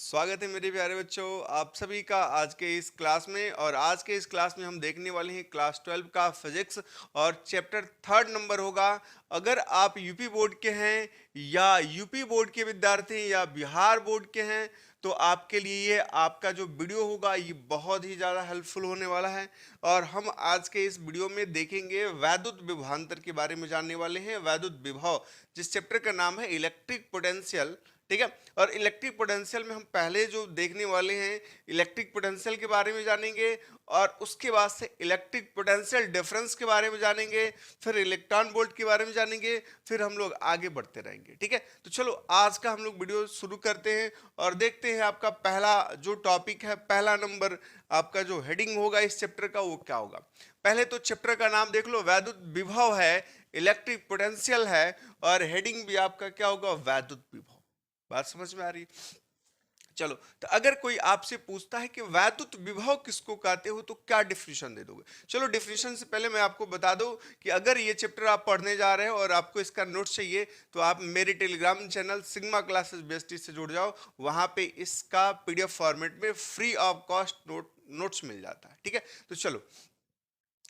स्वागत है मेरे प्यारे बच्चों, आप सभी का आज के इस क्लास में। और आज के इस क्लास में हम देखने वाले हैं क्लास 12 का फिजिक्स और चैप्टर 3 नंबर होगा। अगर आप यूपी बोर्ड के हैं या यूपी बोर्ड के विद्यार्थी हैं या बिहार बोर्ड के हैं तो आपके लिए ये आपका जो वीडियो होगा ये बहुत ही ज़्यादा हेल्पफुल होने वाला है। और हम आज के इस वीडियो में देखेंगे वैद्युत विभवांतर के बारे में जानने वाले हैं। वैद्युत विभव जिस चैप्टर का नाम है इलेक्ट्रिक पोटेंशियल, ठीक है। और इलेक्ट्रिक पोटेंशियल में हम पहले जो देखने वाले हैं इलेक्ट्रिक पोटेंशियल के बारे में जानेंगे और उसके बाद से इलेक्ट्रिक पोटेंशियल डिफरेंस के बारे में जानेंगे, फिर इलेक्ट्रॉन वोल्ट के बारे में जानेंगे, फिर हम लोग आगे बढ़ते रहेंगे, ठीक है। तो चलो आज का हम लोग वीडियो शुरू करते हैं और देखते हैं आपका पहला जो टॉपिक है, पहला नंबर आपका जो हेडिंग होगा इस चैप्टर का वो क्या होगा। पहले तो चैप्टर का नाम देख लो, वैद्युत विभव है, इलेक्ट्रिक पोटेंशियल है और हेडिंग भी आपका क्या होगा, वैद्युत विभव। बात समझ में आ रही। चलो, तो अगर कोई आपसे पूछता है कि वैद्युत विभव किसको कहते हो तो क्या डिफिनेशन दे दोगे। चलो, डिफिनेशन से पहले मैं आपको बता दूं कि अगर ये चैप्टर आप पढ़ने जा रहे हो और आपको इसका नोट्स चाहिए तो आप मेरे Telegram channel sigma classes bestie से जुड़ जाओ। वहां पे इसका पीडीएफ फॉर्मेट में फ्री ऑफ कॉस्ट नोट्स मिल जाता है, ठीक है। तो चलो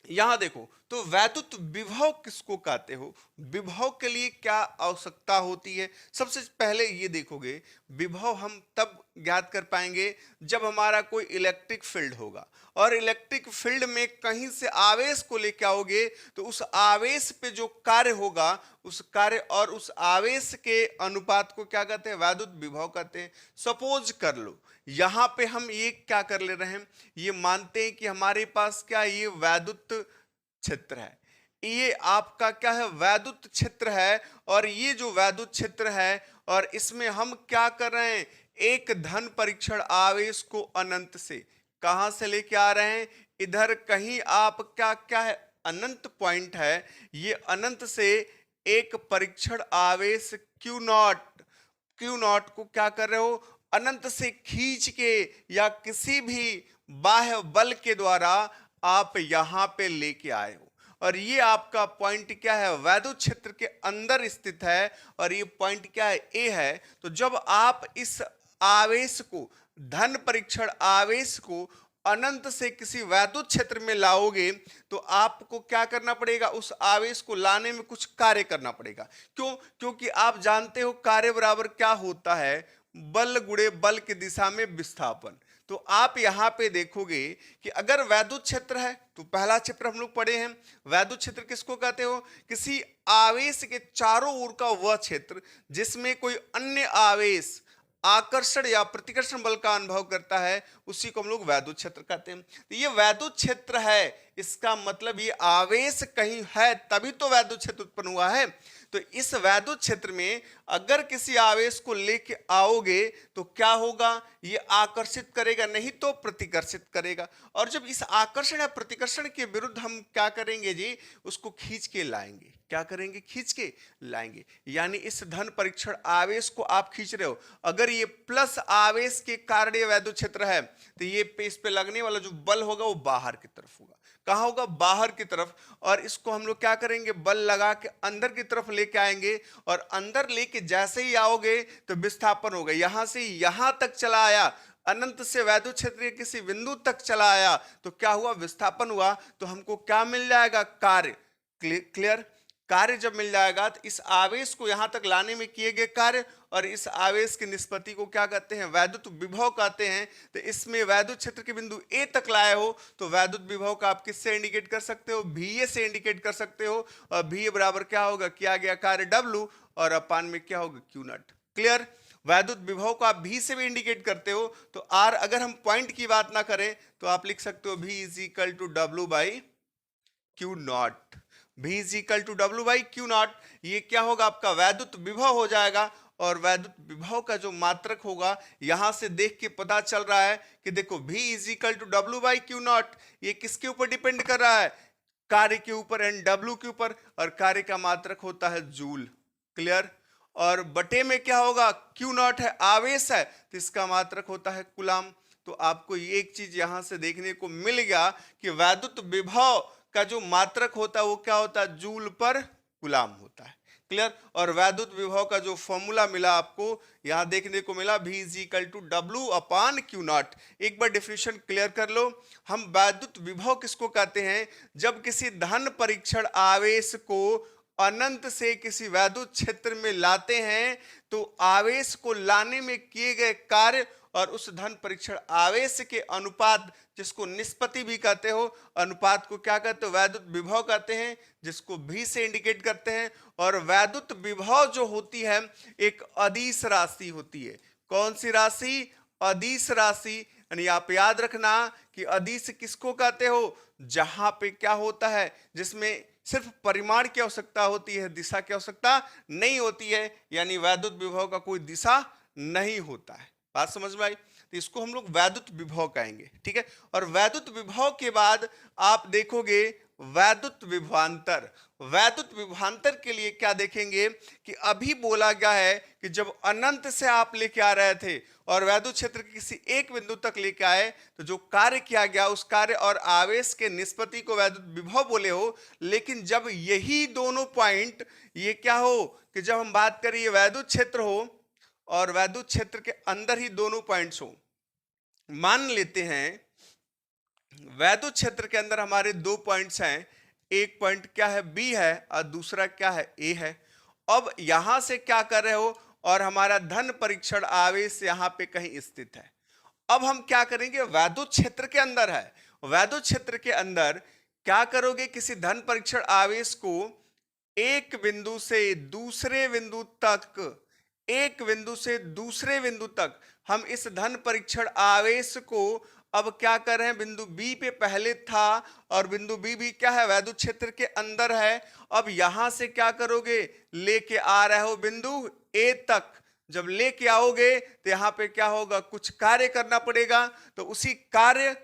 यहां देखो, तो वैद्युत विभव किसको कहते हो, विभव के लिए क्या आवश्यकता होती है। सबसे पहले ये देखोगे, विभव हम तब ज्ञात कर पाएंगे जब हमारा कोई इलेक्ट्रिक फील्ड होगा और इलेक्ट्रिक फील्ड में कहीं से आवेश को लेके आओगे तो उस आवेश पे जो कार्य होगा उस कार्य और उस आवेश के अनुपात को क्या कहते हैं, वैद्युत विभव कहते हैं। सपोज कर लो यहां पे हम ये क्या कर ले रहे हैं, ये मानते हैं कि हमारे पास क्या ये वैद्युत क्षेत्र है, ये आपका क्या है, वैद्युत क्षेत्र है। और ये जो वैद्युत क्षेत्र है और इसमें हम क्या कर रहे हैं, एक धन परीक्षण आवेश को अनंत से कहां से लेके आ रहे हैं, इधर कहीं आप क्या क्या है, अनंत पॉइंट है, ये अनंत से एक परीक्षण आवेश क्यू नॉट को क्या कर रहे हो, अनंत से खींच के या किसी भी बाह्य बल के द्वारा आप यहां पे लेके आए हो। और ये आपका पॉइंट क्या है, वैद्युत क्षेत्र के अंदर स्थित है और ये पॉइंट क्या है, ए है। तो जब आप इस आवेश को, धन परीक्षण आवेश को अनंत से किसी वैद्युत क्षेत्र में लाओगे तो आपको क्या करना पड़ेगा, उस आवेश को लाने में कुछ कार्य करना पड़ेगा। क्यों? क्योंकि आप जानते हो कार्य बराबर क्या होता है, बल गुणे बल की दिशा में विस्थापन। तो आप यहां पे देखोगे कि अगर वैद्युत क्षेत्र है तो पहला क्षेत्र हम लोग पढ़े हैं, वैद्युत क्षेत्र किसको कहते हो, किसी आवेश के चारों ओर का वह क्षेत्र जिसमें कोई अन्य आवेश आकर्षण या प्रतिकर्षण बल का अनुभव करता है, उसी को हम लोग वैद्युत क्षेत्र कहते हैं। तो ये वैद्युत क्षेत्र है, इसका मतलब ये आवेश कहीं है तभी तो वैद्युत क्षेत्र उत्पन्न हुआ है। तो इस वैद्युत क्षेत्र में अगर किसी आवेश को लेके आओगे तो क्या होगा, ये आकर्षित करेगा नहीं तो प्रतिकर्षित करेगा। और जब इस आकर्षण या प्रतिकर्षण के विरुद्ध हम क्या करेंगे जी, उसको खींच के लाएंगे। क्या करेंगे, खींच के लाएंगे। यानी इस धन परीक्षण आवेश को आप खींच रहे हो, अगर ये प्लस आवेश के कारण ये वैद्युत क्षेत्र है तो ये इस पे लगने वाला जो बल होगा वो बाहर की तरफ होगा। कहां होगा, बाहर की तरफ। और इसको हम लोग क्या करेंगे, बल लगा के अंदर की तरफ लेके आएंगे और अंदर लेके जैसे ही आओगे तो विस्थापन होगा, यहां से यहां तक चला आया, अनंत से वैद्युत क्षेत्र के किसी बिंदु तक चला आया तो क्या हुआ, विस्थापन हुआ। तो हमको क्या मिल जाएगा, कार्य। क्लियर। कार्य जब मिल जाएगा तो इस आवेश को यहां तक लाने में किए गए कार्य और इस आवेश की निष्पत्ति को क्या कहते हैं, वैद्युत विभव कहते हैं। तो इसमें वैद्युत क्षेत्र के बिंदु ए तक लाए हो तो वैद्युत विभव का आप किससे इंडिकेट कर सकते हो, VA से इंडिकेट कर सकते हो। और VA बराबर क्या होगा, किया गया कार्य W और अपान में क्या होगा, Q0। क्लियर। वैद्युत विभव को आप V से भी इंडिकेट करते हो तो R, अगर हम पॉइंट की बात ना करें तो आप लिख सकते हो V is equal to W by Q0। V is equal to W by Q0। ये क्या होगा, आपका वैद्युत विभव हो जाएगा। और वैद्युत विभव का जो मात्रक होगा, यहां से देख के पता चल रहा है कि देखो V is equal to W by Q0, ये किसके ऊपर डिपेंड कर रहा है, कार्य के ऊपर एंड W के ऊपर। और कार्य का मात्रक होता है जूल। क्लियर। और बटे में क्या होगा, Q0 है, आवेश है, तो इसका मात्रक होता है कुलाम। तो आपको ये एक चीज यहां से देखने को मिल गया कि वैद्युत विभव का जो मात्रक होता है वो क्या होता है, जूल पर कुलाम होता है। क्लियर। और वैद्युत विभव का जो फॉर्मूला मिला आपको यहां देखने को मिला, V is equal to W upon Q naught. एक बार डिफिनेशन क्लियर कर लो। हम वैद्युत विभव किसको कहते हैं? जब किसी धन परीक्षण आवेश को अनंत से किसी वैद्युत क्षेत्र में लाते हैं तो आवेश को लाने में किए गए कार्य और उस धन परीक्षण आवेश के अनुपात, जिसको निष्पत्ति भी कहते हो, अनुपात को क्या कहते हो? वैद्युत विभव कहते हैं, जिसको भी से इंडिकेट करते हैं। और वैद्युत विभव जो होती है एक अदिश राशि होती है। कौन सी राशि? अदिश राशि। यानी आप याद रखना कि अदिश किसको कहते हो? जहां पे क्या होता है, जिसमें सिर्फ परिमाण की आवश्यकता होती है, दिशा की आवश्यकता नहीं होती है, यानी वैद्युत विभव का कोई दिशा नहीं होता है। बात समझ में आई? तो इसको हम लोग वैद्युत विभव कहेंगे, ठीक है। और वैद्युत विभव के बाद आप देखोगे वैद्युत विभवांतर। वैद्युत विभवांतर के लिए क्या देखेंगे कि अभी बोला गया है कि जब अनंत से आप लेके आ रहे थे और वैद्युत क्षेत्र के किसी एक बिंदु तक लेके आए तो जो कार्य किया गया उस कार्य और आवेश के निष्पत्ति को वैद्युत विभव बोले हो। लेकिन जब यही दोनों पॉइंट ये क्या हो कि जब हम बात करिए वैद्युत क्षेत्र हो और वैद्युत क्षेत्र के अंदर ही दोनों पॉइंट्स हो, मान लेते हैं वैद्युत क्षेत्र के अंदर हमारे दो पॉइंट्स हैं, एक पॉइंट क्या है? बी है और दूसरा क्या है? ए है। अब यहां से क्या कर रहे हो और हमारा धन परीक्षण आवेश यहां पे कहीं स्थित है। अब हम क्या करेंगे? वैद्युत क्षेत्र के अंदर है, वैद्युत क्षेत्र के अंदर क्या करोगे? किसी धन परीक्षण आवेश को एक बिंदु से दूसरे बिंदु तक, एक बिंदु से दूसरे बिंदु तक हम इस धन परीक्षण आवेश को अब क्या कर रहे हैं? बिंदु बी पे पहले था और बिंदु बी भी क्या है? वैद्युत क्षेत्र के अंदर है। अब यहां से क्या करोगे? लेके आ रहे हो बिंदु ए तक। जब लेके आओगे तो यहां पे क्या होगा? कुछ कार्य करना पड़ेगा। तो उसी कार्य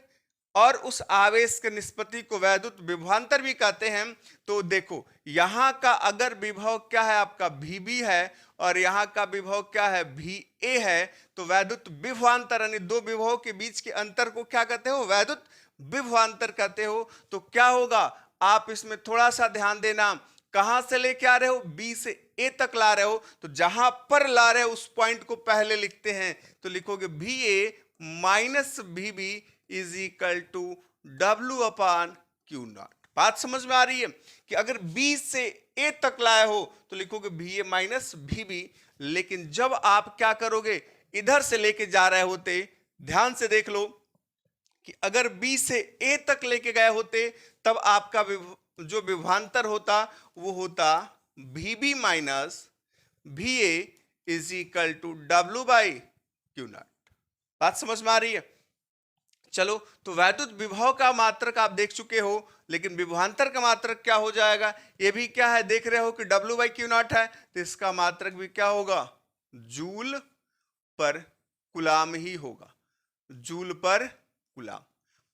और उस आवेश के निष्पत्ति को वैद्युत विभवांतर भी कहते हैं। तो देखो यहां का अगर विभव क्या है? आपका VB है और यहां का विभव क्या है? VA है। तो वैद्युत विभवांतर यानी दो विभवों के बीच के अंतर को क्या कहते हो? वैद्युत विभवांतर कहते हो। तो क्या होगा? आप इसमें थोड़ा सा ध्यान देना, कहां से लेके आ रहे हो? B से A तक ला रहे हो। तो जहां पर ला रहे हो उस पॉइंट को पहले लिखते हैं, तो लिखोगे VA minus VB is equal to W upon Q naught. बात समझ में आ रही है कि अगर B से A तक लाए हो तो लिखोगे VA माइनस VB। लेकिन जब आप क्या करोगे? इधर से लेके जा रहे होते, ध्यान से देख लो कि अगर B से A तक लेके गए होते तब आपका जो विभवांतर होता वो होता VB minus VA is equal to W by Q naught. बात समझ में आ रही है? चलो, तो वैद्युत विभव का मात्रक आप देख चुके हो, लेकिन विभवांतर का मात्रक क्या हो जाएगा? ये भी क्या है? देख रहे हो कि W बाई क्यू नॉट है, तो इसका मात्रक भी क्या होगा? जूल पर कुलाम ही होगा, जूल पर कुलाम।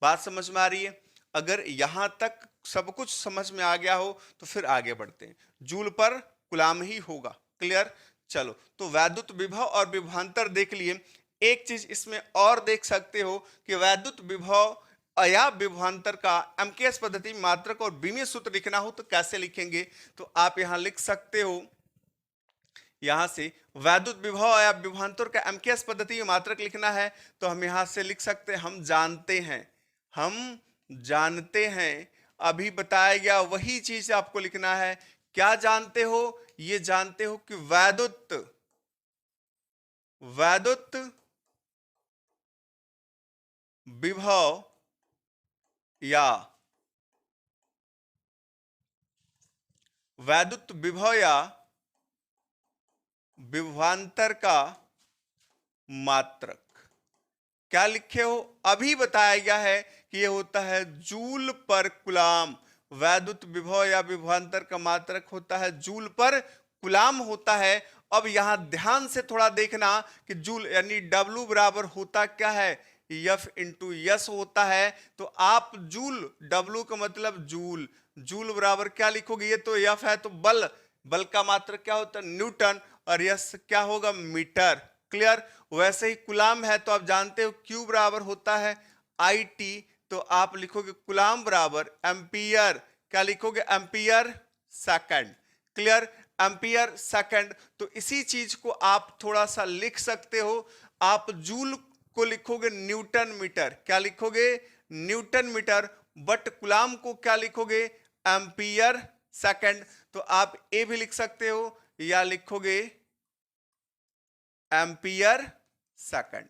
बात समझ में आ रही है? अगर यहां तक सब कुछ समझ में आ गया हो तो फिर आगे बढ़ते हैं। जूल पर कुलाम ही होगा, क्लियर। चलो, तो वैद्युत विभव और विभवांतर देख लिए। एक चीज इसमें और देख सकते हो कि वैद्युत विभव या विभवांतर का एमकेएस पद्धति में मात्रक और बीमीय सूत्र लिखना हो तो कैसे लिखेंगे? तो आप यहां लिख सकते हो, यहां से वैद्युत विभव या विभवांतर का एमकेएस पद्धति में मात्रक लिखना है तो हम यहां से लिख सकते हैं, हम जानते हैं, अभी बताया गया वही चीज आपको लिखना है। क्या जानते हो? ये जानते हो कि वैद्युत विभव या विभवांतर का मात्रक क्या लिखे हो? अभी बताया गया है कि यह होता है जूल पर कुलाम। वैद्युत विभव या विभवांतर का मात्रक होता है जूल पर कुलाम होता है। अब यहां ध्यान से थोड़ा देखना कि जूल यानी W बराबर होता क्या है? F इंटू यस होता है। तो आप जूल, W का मतलब जूल, जूल बराबर क्या लिखोगे? ये तो F है तो बल का मात्रक क्या होता है? न्यूटन। और यस क्या होगा? Metre, clear. वैसे ही कुलाम है तो आप जानते हो Q बराबर होता है IT, तो आप लिखोगे कुलाम बराबर एम्पियर। क्या लिखोगे? Ampere second, clear. Ampere second. तो इसी चीज को आप थोड़ा सा लिख सकते हो, आप जूल को लिखोगे न्यूटन मीटर, क्या लिखोगे न्यूटन मीटर, बट कूलाम को क्या लिखोगे एम्पियर सेकंड। तो आप ए भी लिख सकते हो या लिखोगे एम्पियर सेकंड।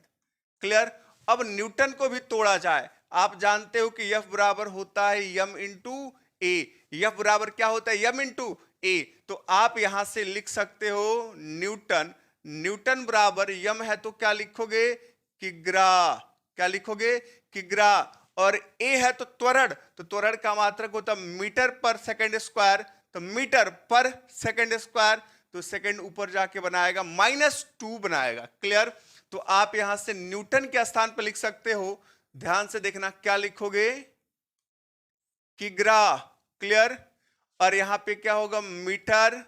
क्लियर। अब न्यूटन को भी तोड़ा जाए, आप जानते हो कि F बराबर होता है यम इंटू ए, F बराबर क्या होता है यम इंटू ए। तो आप यहां से लिख सकते हो न्यूटन, न्यूटन बराबर यम है तो क्या लिखोगे किग्रा, क्या लिखोगे किग्रा। और ए है तो त्वरण, तो त्वरण का मात्रक होता है मीटर पर सेकंड स्क्वायर, तो मीटर पर सेकंड स्क्वायर, तो सेकंड ऊपर जाके बनाएगा -2 बनाएगा। क्लियर। तो आप यहां से न्यूटन के स्थान पर लिख सकते हो, ध्यान से देखना क्या लिखोगे किग्रा। क्लियर। और यहां पे क्या होगा मीटर,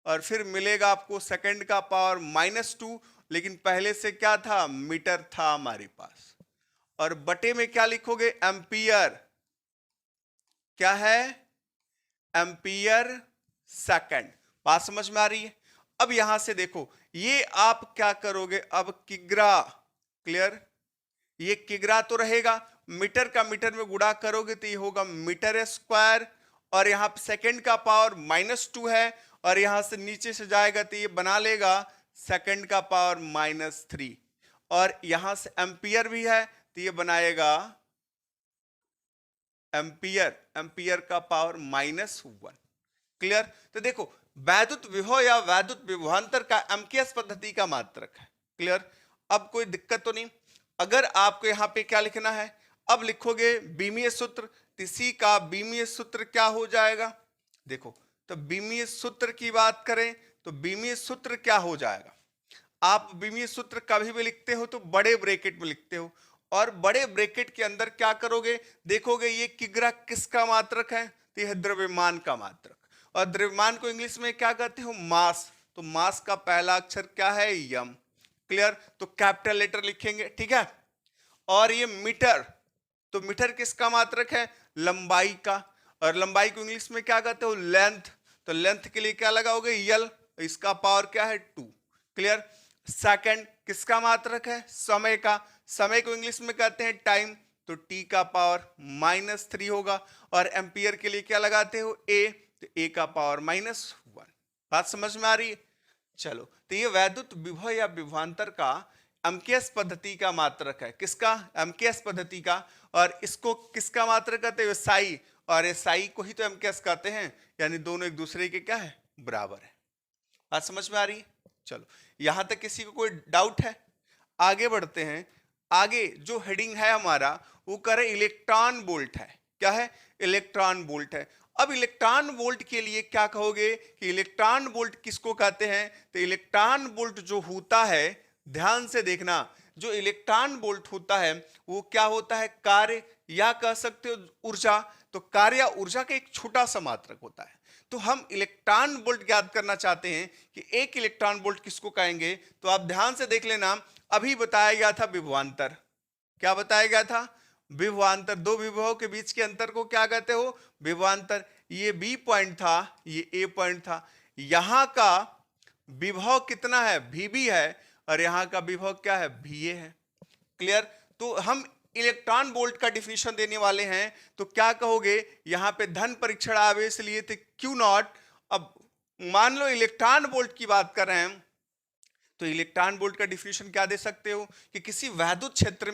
और फिर मिलेगा आपको सेकंड का पावर -2, लेकिन पहले से क्या था मीटर था हमारे पास। और बटे में क्या लिखोगे एम्पियर, क्या है एम्पियर सेकंड। बात समझ में आ रही है। अब यहां से देखो ये आप क्या करोगे अब किग्रा। क्लियर। ये किग्रा तो रहेगा, मीटर का मीटर में गुणा करोगे तो ये होगा मीटर स्क्वायर, और यहां पे सेकंड का पावर -2 है, और यहां से नीचे से जाएगा तो ये बना लेगा सेकंड का पावर -3, और यहां से एम्पियर भी है तो ये बनाएगा एम्पियर, एम्पियर का पावर -1। क्लियर। तो देखो वैद्युत विभव या वैद्युत विभवांतर का एमकेएस पद्धति का मात्रक है। क्लियर। अब कोई दिक्कत तो नहीं। अगर आपको यहां पे क्या लिखना है, अब लिखोगे बीमीय सूत्र, इसी का बीमीय सूत्र क्या हो जाएगा, देखो तो बीमीय सूत्र की बात करें तो बीमीय सूत्र क्या हो जाएगा, आप बीमीय सूत्र कभी भी लिखते हो तो बड़े ब्रैकेट में लिखते हो, और बड़े ब्रैकेट के अंदर क्या करोगे, देखोगे ये किग्रा किसका मात्रक है, तो यह द्रव्यमान का मात्रक, और द्रव्यमान को इंग्लिश में क्या कहते हो मास, तो मास का पहला अक्षर क्या है यम। क्लियर। तो कैपिटल लेटर लिखेंगे, ठीक है। और ये मीटर, तो मीटर किसका मात्रक है लंबाई का, और लंबाई को इंग्लिश में क्या कहते हो लेंथ, तो लेंथ के लिए क्या लगाओगे यल, इसका पावर क्या है 2। क्लियर। सेकंड किसका मात्रक है समय का, समय को इंग्लिश में कहते हैं टाइम, तो टी का पावर -3 होगा, और एम्पियर के लिए क्या लगाते हो ए, तो ए का पावर -1। बात समझ में आ रही है। चलो तो ये वैद्युत विभव या विभवांतर का एमकेएस पद्धति का मात्रक है, किसका एमकेएस पद्धति का, और इसको किसका मात्रक कहते हैं साई, और एसआई को ही तो एमकेएस कहते हैं, यानी दोनों एक दूसरे के क्या है बराबर है। बात समझ में आ रही है। चलो यहां तक किसी को कोई डाउट है, आगे बढ़ते हैं। आगे जो हेडिंग है हमारा वो करे इलेक्ट्रॉन वोल्ट है, क्या है इलेक्ट्रॉन वोल्ट है। अब इलेक्ट्रॉन वोल्ट के लिए क्या कहोगे कि इलेक्ट्रॉन वोल्ट किसको कहते हैं, तो इलेक्ट्रॉन वोल्ट जो होता है, ध्यान से देखना, जो इलेक्ट्रॉन वोल्ट होता है वो क्या होता है कार्य, या कह सकते हो ऊर्जा, तो कार्य या ऊर्जा का एक छोटा सा मात्रक होता है। तो हम इलेक्ट्रॉन वोल्ट ज्ञात करना चाहते हैं कि एक इलेक्ट्रॉन वोल्ट किसको कहेंगे, तो आप ध्यान से देख लेना, अभी बताया गया था विभवांतर, क्या बताया गया था विभवांतर, दो विभवों के बीच के अंतर को क्या कहते हो विभवांतर। ये बी पॉइंट था, ये ए पॉइंट था, यहां का विभव कितना है वीबी है, और यहां का विभव क्या है वीए है। क्लियर। तो हम इलेक्ट्रॉन वोल्ट का डिफिनेशन देने वाले हैं, तो क्या कहोगे, यहां पे धन परीक्षण आवेश लिए थे क्यू नॉट। अब मान लो इलेक्ट्रॉन वोल्ट की बात कर रहे हैं, तो इलेक्ट्रॉन वोल्ट का डिफिनेशन क्या दे सकते हो कि किसी वैद्युत क्षेत्र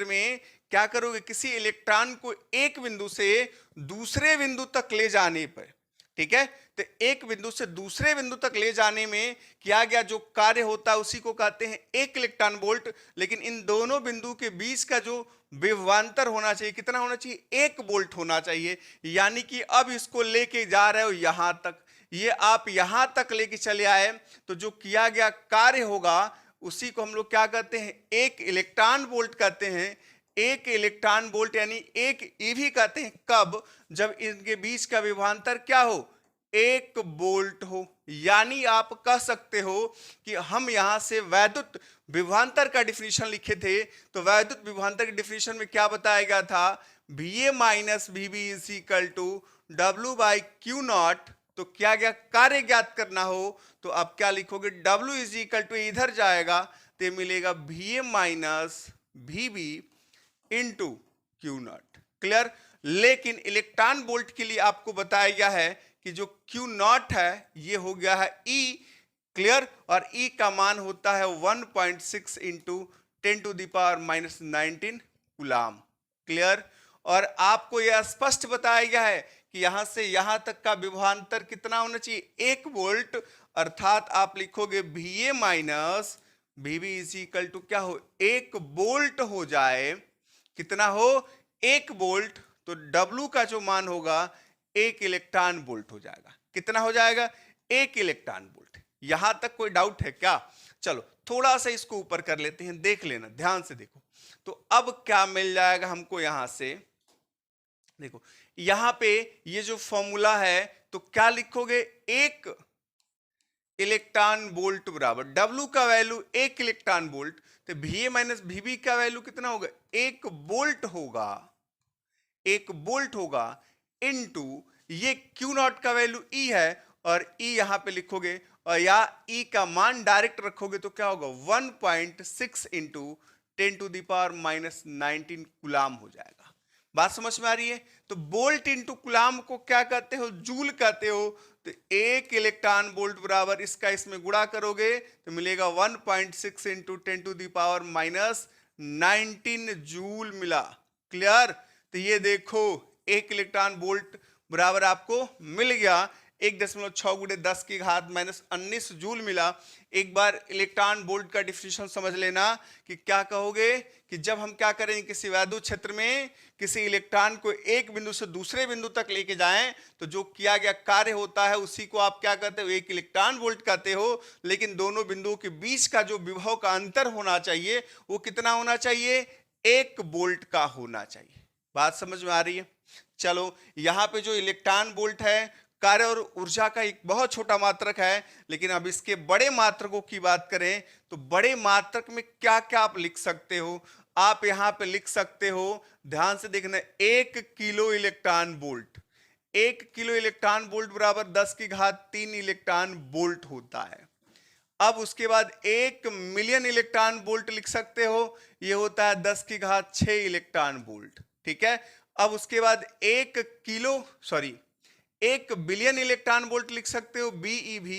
में क्या करोगे, किसी इलेक्ट्रॉन को एक बिंदु से दूसरे बिंदु तक ले जाने पर, ठीक है, तो एक बिंदु से दूसरे बिंदु तक ले जाने में किया गया जो कार्य होता है उसी को कहते हैं एक इलेक्ट्रॉन वोल्ट। लेकिन इन दोनों बिंदु के बीच का जो विभवांतर होना चाहिए, कितना होना चाहिए, 1 वोल्ट होना चाहिए। यानी कि अब इसको लेके जा रहे हो यहां तक, ये आप यहां तक लेके चले आए, तो जो किया गया कार्य होगा उसी को हम लोग क्या कहते हैं, एक इलेक्ट्रॉन वोल्ट कहते हैं। एक इलेक्ट्रॉन वोल्ट यानी एक ईवी कहते हैं कब, जब इनके बीच का विभवांतर क्या हो, 1 वोल्ट हो। यानी आप कह सकते हो कि हम यहां से वैद्युत विभवांतर का डिफिनेशन लिखे थे, तो वैद्युत विभवांतर के डिफिनेशन में क्या बताया गया था, VA - VB = W/Q0 तो क्या क्या कार्य ज्ञात करना हो तो आप क्या लिखोगे, W इज इक्वल टू इधर जाएगा तो मिलेगा VA minus VB into Q not. Clear. लेकिन इलेक्ट्रॉन वोल्ट के लिए आपको बताया गया है कि जो क्यू नॉट है ये हो गया है E। क्लियर। और E का मान होता है 1.6 इंटू 10⁻⁻19 कूलाम। क्लियर। और आपको यह स्पष्ट बताया गया है कि यहां से यहां तक का विभवांतर कितना होना चाहिए, 1 वोल्ट। अर्थात आप लिखोगे VA minus VB is equal to क्या हो, 1 वोल्ट हो जाए। कितना हो, 1 वोल्ट। तो W का जो मान होगा 1 इलेक्ट्रॉन वोल्ट हो जाएगा। कितना हो जाएगा, 1 इलेक्ट्रॉन वोल्ट। यहां तक कोई डाउट है क्या? चलो थोड़ा सा इसको ऊपर कर लेते हैं, देख लेना, ध्यान से देखो। तो अब क्या मिल जाएगा हमको, यहां से देखो, यहां पे ये जो फॉर्मूला है तो क्या लिखोगे, 1 इलेक्ट्रॉन वोल्ट बराबर W का वैल्यू 1 इलेक्ट्रॉन वोल्ट, तो VA माइनस VB का वैल्यू कितना होगा, 1 वोल्ट होगा, 1 वोल्ट होगा इनटू ये Q नॉट का वैल्यू E है और E यहां पे लिखोगे और या E का मान डायरेक्ट रखोगे तो क्या होगा, 1.6 इंटू 10⁻⁻19 कूलाम हो जाएगा। बात समझ में आ रही है? तो वोल्ट इंटू कूलाम को क्या कहते हो, जूल कहते हो। तो 1 इलेक्ट्रॉन वोल्ट बराबर इसका इसमें गुणा करोगे तो मिलेगा 1.6 इंटू 10⁻⁻19 जूल मिला। क्लियर। तो ये देखो 1 इलेक्ट्रॉन वोल्ट बराबर आपको मिल गया 1.6 गुणे 10 की घात -19 जूल मिला। एक बार इलेक्ट्रॉन वोल्ट का डिफिनेशन समझ लेना कि क्या कहोगे कि जब हम क्या करेंगे, किसी वैद्युत क्षेत्र में किसी इलेक्ट्रॉन को एक बिंदु से दूसरे बिंदु तक लेके जाएं तो जो किया गया कार्य होता है उसी को आप क्या कहते हो, 1 इलेक्ट्रॉन वोल्ट कहते हो। लेकिन दोनों बिंदुओं के बीच का जो विभव का अंतर होना चाहिए वो कितना होना चाहिए, 1 वोल्ट का होना चाहिए। बात समझ में आ रही है? चलो यहां पे जो इलेक्ट्रॉन वोल्ट है कार्य और ऊर्जा का एक बहुत छोटा मात्रक है, लेकिन अब इसके बड़े मात्रकों की बात करें तो बड़े मात्रक में क्या क्या आप लिख सकते हो। आप यहां पे लिख सकते हो, ध्यान से देखना, 1 kilo electron volt, 1 kilo electron volt बराबर 10 की घात 3 इलेक्ट्रॉन वोल्ट होता है। अब उसके बाद 1 मिलियन इलेक्ट्रॉन वोल्ट लिख सकते हो, यह होता है 10 की घात 6 इलेक्ट्रॉन वोल्ट। ठीक है। अब उसके बाद 1 बिलियन इलेक्ट्रॉन वोल्ट लिख सकते हो, BeV,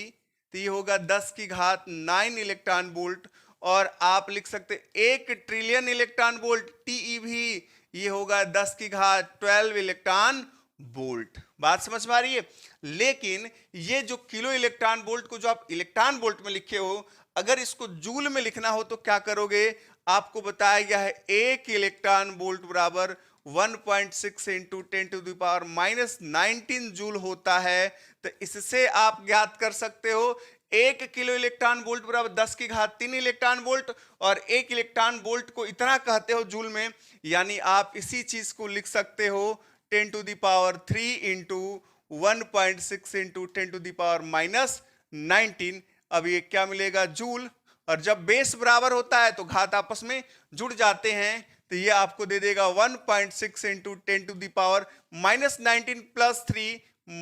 तो ये होगा 10 की घात 9 इलेक्ट्रॉन वोल्ट। और आप लिख सकते 1 ट्रिलियन इलेक्ट्रॉन वोल्ट, TeV, ये होगा 10 की घात 12 इलेक्ट्रॉन वोल्ट। बात समझ में आ रही है? लेकिन ये जो किलो इलेक्ट्रॉन वोल्ट को जो आप इलेक्ट्रॉन वोल्ट में लिखे हो, अगर इसको जूल में लिखना हो तो क्या करोगे, आपको बताया गया है 1 इलेक्ट्रॉन वोल्ट बराबर 1.6 इंटू 10⁻⁻19 जूल होता है। तो इससे आप ज्ञात कर सकते हो 1 किलो इलेक्ट्रॉन वोल्ट बराबर 10 की घात 3 इलेक्ट्रॉन वोल्ट, और 1 इलेक्ट्रॉन वोल्ट को इतना कहते हो जूल में, यानी आप इसी चीज को लिख सकते हो 10⁻³ इंटू 1.6 इंटू 10⁻⁻19। अब ये क्या मिलेगा, जूल। और जब बेस बराबर होता है तो घात आपस में जुड़ जाते हैं, तो ये आपको दे देगा 1.6 इंटू 10⁻⁻19 प्लस 3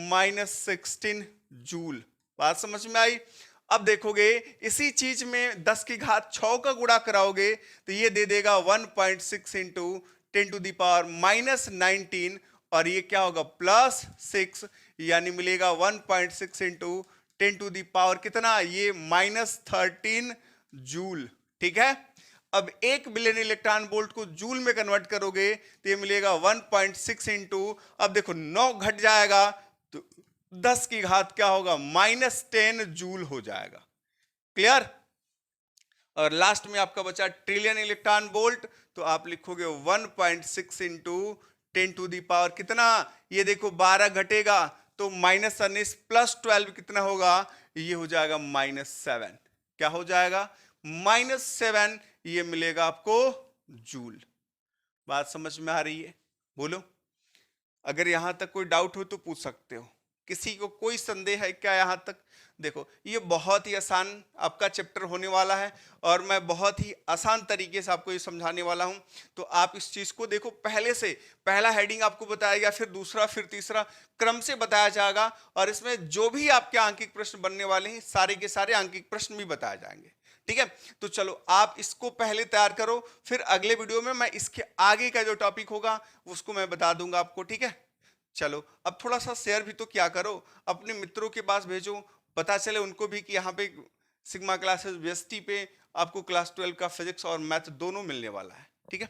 -16 जूल। बात समझ में आई? अब देखोगे इसी चीज में 10 की घात 6 का गुणा कराओगे तो ये दे देगा 1.6 इंटू 10⁻⁻19, और ये क्या होगा, +6, यानी मिलेगा 1.6 इंटू 10⁻, कितना, ये -13 जूल। ठीक है। अब 1 बिलियन इलेक्ट्रॉन वोल्ट को जूल में कन्वर्ट करोगे तो ये मिलेगा 1.6 इंटू, अब देखो 9 घट जाएगा तो 10 की घात क्या होगा, -10 जूल हो जाएगा। क्लियर। और लास्ट में आपका बचा ट्रिलियन इलेक्ट्रॉन वोल्ट, तो आप लिखोगे 1.6 इंटू 10⁻, कितना, ये देखो 12 घटेगा तो -19 प्लस 12 कितना होगा, ये हो जाएगा -7। क्या हो जाएगा, -7, ये मिलेगा आपको जूल। बात समझ में आ रही है? बोलो, अगर यहां तक कोई डाउट हो तो पूछ सकते हो। किसी को कोई संदेह है क्या यहाँ तक? देखो, ये बहुत ही आसान आपका चैप्टर होने वाला है और मैं बहुत ही आसान तरीके से आपको ये समझाने वाला हूँ। तो आप इस चीज को देखो, पहले से पहला हेडिंग आपको बताया गया, फिर दूसरा, फिर तीसरा, क्रम से बताया जाएगा और इसमें जो भी आपके आंकिक प्रश्न बनने वाले हैं सारे के सारे आंकिक प्रश्न भी बताए जाएंगे। ठीक है, तो चलो आप इसको पहले तैयार करो, फिर अगले वीडियो में मैं इसके आगे का जो टॉपिक होगा उसको मैं बता दूंगा आपको। ठीक है, चलो अब थोड़ा सा शेयर भी तो क्या करो, अपने मित्रों के पास भेजो, पता चले उनको भी कि यहाँ पे सिग्मा क्लासेस व्यस्टी पे आपको क्लास 12 का फिजिक्स और मैथ दोनों मिलने वाला है। ठीक है।